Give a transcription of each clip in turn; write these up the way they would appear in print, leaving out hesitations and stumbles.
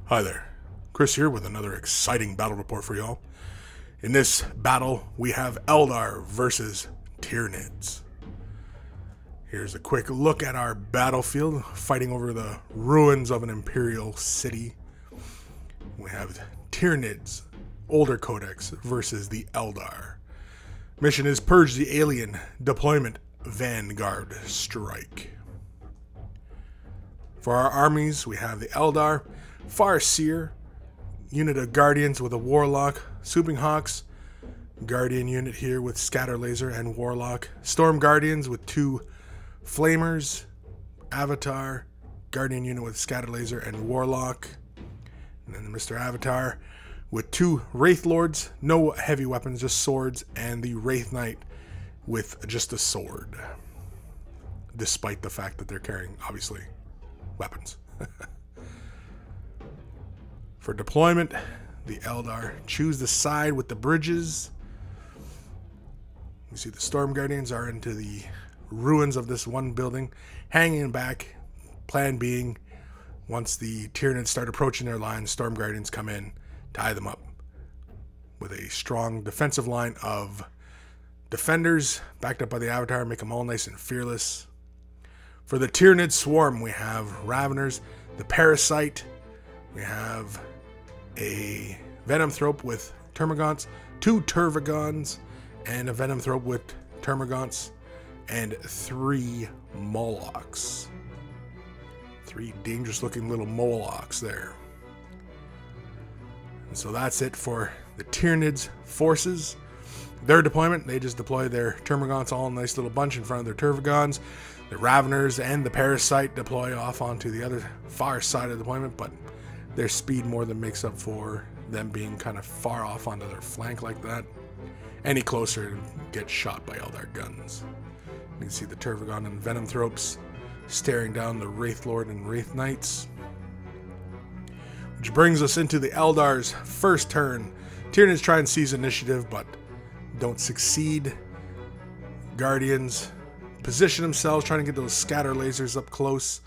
Hi there, Chris here with another exciting battle report for y'all. In this battle, we have Eldar versus Tyranids. Here's a quick look at our battlefield, fighting over the ruins of an imperial city. We have Tyranids, Older Codex, versus the Eldar. Mission is Purge the Alien, Deployment Vanguard Strike. For our armies, we have the Eldar, Farseer, unit of Guardians with a Warlock, Swooping Hawks, Guardian unit here with Scatter Laser and Warlock, Storm Guardians with 2 Flamers, Avatar, Guardian unit with Scatter Laser and Warlock, and then Mr. Avatar with 2 Wraith Lords, no heavy weapons, just swords, and the Wraith Knight with just a sword, despite the fact that they're carrying, obviously, weapons. For deployment, the Eldar choose the side with the bridges. You see the Storm Guardians are into the ruins of this one building, hanging back. Plan being, once the Tyranids start approaching their lines, Storm Guardians come in, tie them up with a strong defensive line of defenders, backed up by the Avatar, make them all nice and fearless. For the Tyranid Swarm, we have Raveners, the Parasite, we have a Venomthrope with Termagants, 2 Tervagons, and a Venomthrope with Termagants, and 3 Molochs. 3 dangerous looking little Molochs there. And so that's it for the Tyranids forces. Their deployment, they just deploy their Termagants all in a nice little bunch in front of their Tervagons. The Raveners and the Parasite deploy off onto the other far side of the deployment, but their speed more than makes up for them being kind of far off onto their flank like that. Any closer and get shot by Eldar guns. You can see the Tervagon and Venomthropes staring down the Wraith Lord and Wraith Knights. Which brings us into the Eldar's first turn. Tyranids try and seize initiative, but don't succeed. Guardians position themselves, trying to get those scatter lasers up close,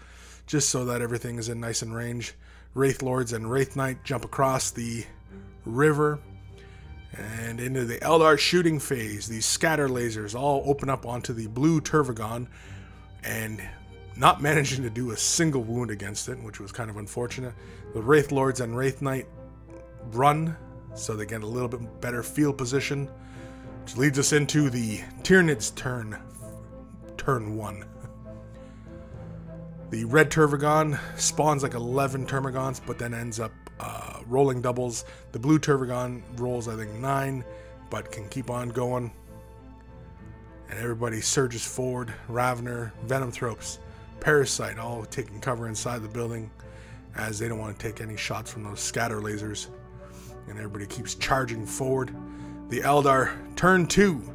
just so that everything is in nice and range. Wraith Lords and Wraith Knight jump across the river and into the Eldar shooting phase. These scatter lasers all open up onto the blue Tervagon and not managing to do a single wound against it, which was kind of unfortunate. The Wraith Lords and Wraith Knight run, so they get a little bit better field position, which leads us into the Tyranids turn 1. The red Tervagon spawns like 11 Termagants, but then ends up rolling doubles. The blue Tervagon rolls, I think, 9, but can keep on going. And everybody surges forward. Ravener, Venomthropes, Parasite, all taking cover inside the building, as they don't want to take any shots from those scatter lasers. And everybody keeps charging forward. The Eldar turn 2.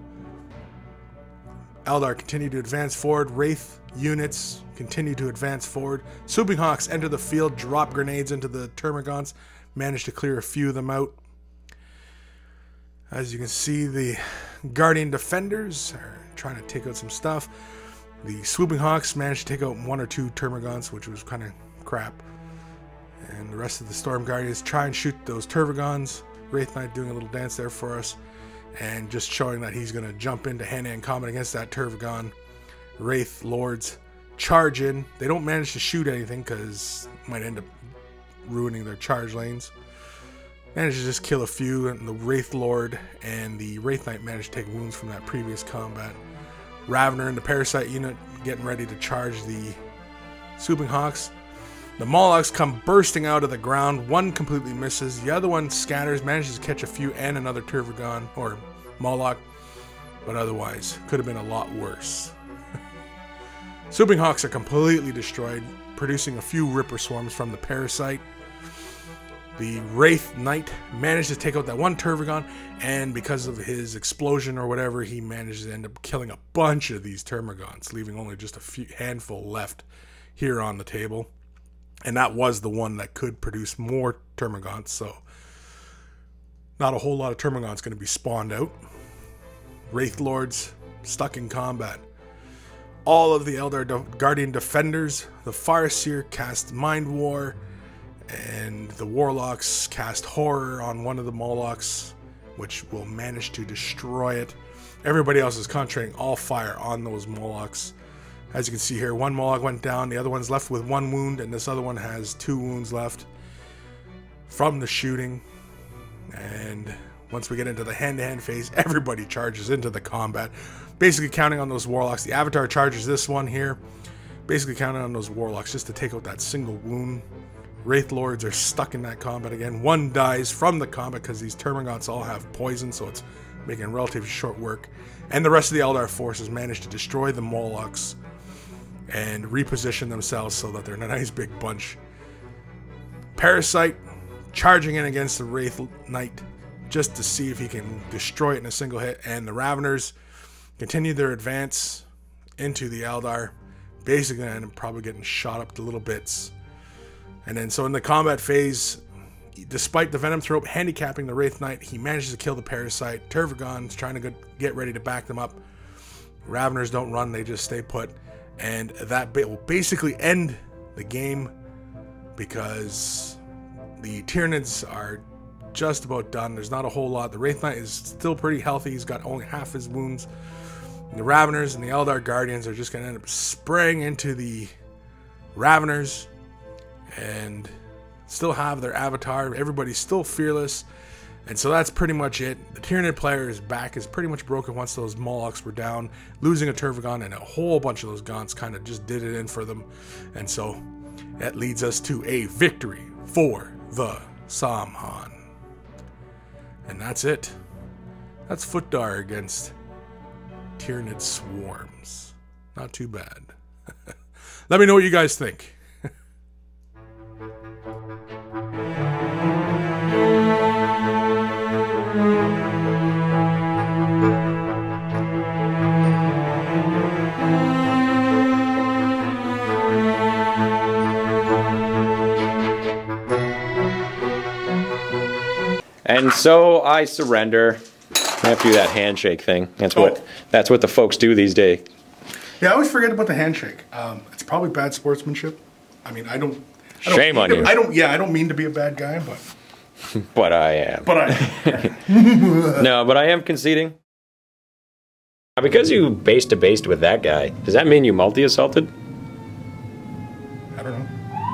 Eldar continue to advance forward. Wraith units continue to advance forward. Swooping Hawks enter the field, drop grenades into the Termagants, manage to clear a few of them out. As you can see, the Guardian Defenders are trying to take out some stuff. The Swooping Hawks managed to take out 1 or 2 Termagants, which was kind of crap. And the rest of the Storm Guardians try and shoot those Tervagons. Wraith Knight doing a little dance there for us, and just showing that he's going to jump into hand-to-hand combat against that Tervagon. Wraith Lords charge in. They don't manage to shoot anything because it might end up ruining their charge lanes. Manage to just kill a few, and the Wraith Lord and the Wraith Knight manage to take wounds from that previous combat. Ravener and the Parasite unit getting ready to charge the Swooping Hawks. The Molochs come bursting out of the ground. One completely misses. The other one scatters, manages to catch a few and another Tervagon or Moloch, but otherwise could have been a lot worse. Swooping Hawks are completely destroyed, producing a few Ripper Swarms from the Parasite. The Wraith Knight managed to take out that one Tervagon, and because of his explosion or whatever, he managed to end up killing a bunch of these Termagants, leaving only just a handful left here on the table. And that was the one that could produce more Termagants, so not a whole lot of Termagants going to be spawned out. Wraith Lords stuck in combat. All of the Eldar Guardian Defenders, the Farseer cast Mind War, And the Warlocks cast Horror on one of the Molochs, which will manage to destroy it. Everybody else is concentrating all fire on those Molochs. As you can see here, one Moloch went down, the other one's left with 1 wound, and this other one has 2 wounds left from the shooting. And once we get into the hand-to-hand phase, everybody charges into the combat, basically counting on those Warlocks. The Avatar charges this one here, basically counting on those Warlocks just to take out that single wound. Wraith Lords are stuck in that combat again. One dies from the combat because these Termagants all have poison, so it's making relatively short work. And the rest of the Eldar forces manage to destroy the Molochs and reposition themselves so that they're in a nice big bunch. Parasite charging in against the Wraith Knight just to see if he can destroy it in a single hit. And the Raveners continue their advance into the Eldar, basically end up probably getting shot up to little bits. And then so in the combat phase, despite the Venom Throat handicapping the Wraith Knight, he manages to kill the Parasite. Tervagon's trying to get ready to back them up. Raveners don't run, they just stay put. And that will basically end the game because the Tyranids are just about done. There's not a whole lot. The Wraith Knight is still pretty healthy. He's got only half his wounds. And the Raveners and the Eldar Guardians are just going to end up spraying into the Raveners and still have their avatar. Everybody's still fearless. And so that's pretty much it. The Tyranid player's back is pretty much broken once those Molochs were down. Losing a Tervagon and a whole bunch of those Gaunts kind of just did it in for them. And so that leads us to a victory for the Saim Hann. And that's it. That's Footdar against Tyranid Swarms. Not too bad. Let me know what you guys think. And so I surrender. I have to do that handshake thing. That's what the folks do these days. Yeah, I always forget about the handshake. It's probably bad sportsmanship. I mean, Shame on you. I don't mean to be a bad guy, but but I am. But I am. No, but I am conceding. Now, because you base to base with that guy, does that mean you multi-assaulted?